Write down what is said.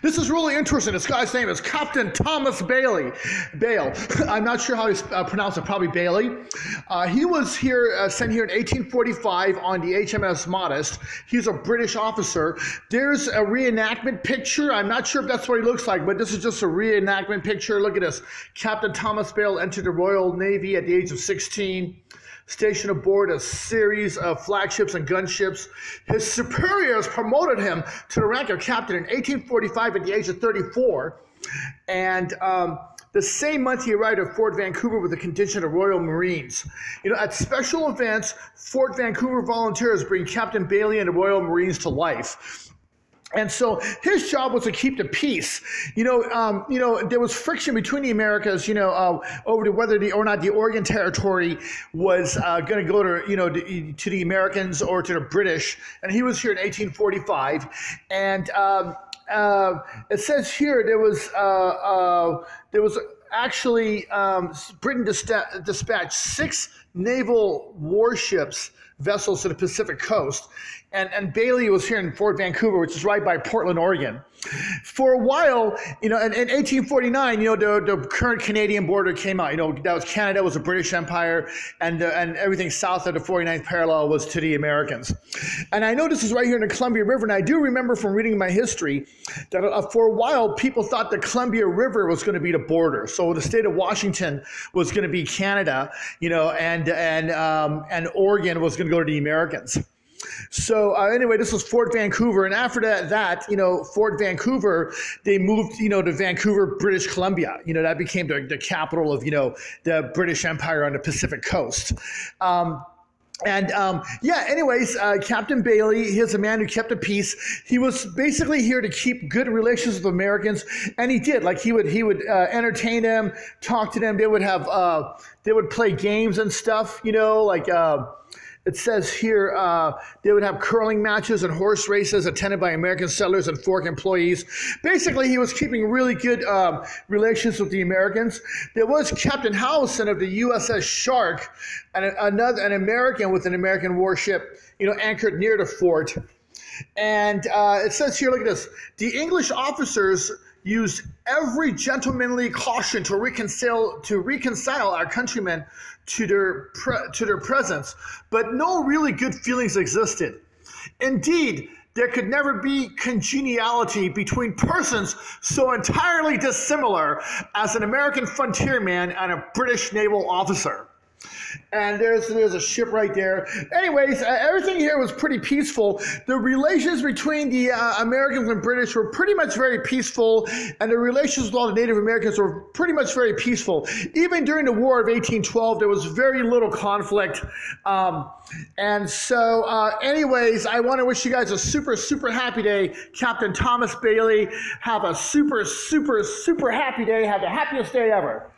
This is really interesting. This guy's name is Captain Thomas Baillie. I'm not sure how to pronounce it, probably Bailey. He was here, sent here in 1845 on the HMS Modest. He's a British officer. There's a reenactment picture. I'm not sure if that's what he looks like, but this is just a reenactment picture. Look at this. Captain Thomas Baillie entered the Royal Navy at the age of 16. Stationed aboard a series of flagships and gunships. His superiors promoted him to the rank of captain in 1845 at the age of 34. And the same month he arrived at Fort Vancouver with a contingent of Royal Marines. You know, at special events, Fort Vancouver volunteers bring Captain Baillie and the Royal Marines to life. And so his job was to keep the peace. There was friction between the Americas, over whether or not the Oregon Territory was going to go to, to the Americans or to the British. And he was here in 1845. And it says here there was actually Britain dispatched 6 naval warships vessels to the Pacific coast. And Baillie was here in Fort Vancouver, which is right by Portland, Oregon. For a while, in 1849, the current Canadian border came out. That was Canada was a British Empire, and everything south of the 49th parallel was to the Americans. And I know this is right here in the Columbia River, and I do remember from reading my history that for a while people thought the Columbia River was going to be the border. So the state of Washington was going to be Canada, and Oregon was going to go to the Americans. So anyway, this was Fort Vancouver, and after that, Fort Vancouver, they moved, to Vancouver, British Columbia. That became the capital of, the British Empire on the Pacific coast. Anyways, Captain Baillie, he's a man who kept the peace. He was basically here to keep good relations with Americans, and he did. Like he would entertain them, talk to them. They would play games and stuff, it says here they would have curling matches and horse races attended by American settlers and Fork employees. Basically, he was keeping really good relations with the Americans. There was Captain Howison of the USS Shark, and an American with an American warship, anchored near the fort. And it says here, look at this. The English officers used every gentlemanly caution to reconcile our countrymen to their presence, but no really good feelings existed. Indeed, there could never be congeniality between persons so entirely dissimilar as an American frontierman and a British naval officer. And there's a ship right there. Anyways, everything here was pretty peaceful. The relations between the Americans and British were pretty much very peaceful, and the relations with all the Native Americans were pretty much very peaceful. Even during the War of 1812, there was very little conflict. Anyways, I want to wish you guys a super, super happy day. Captain Thomas Baillie, have a super, super, super happy day. Have the happiest day ever.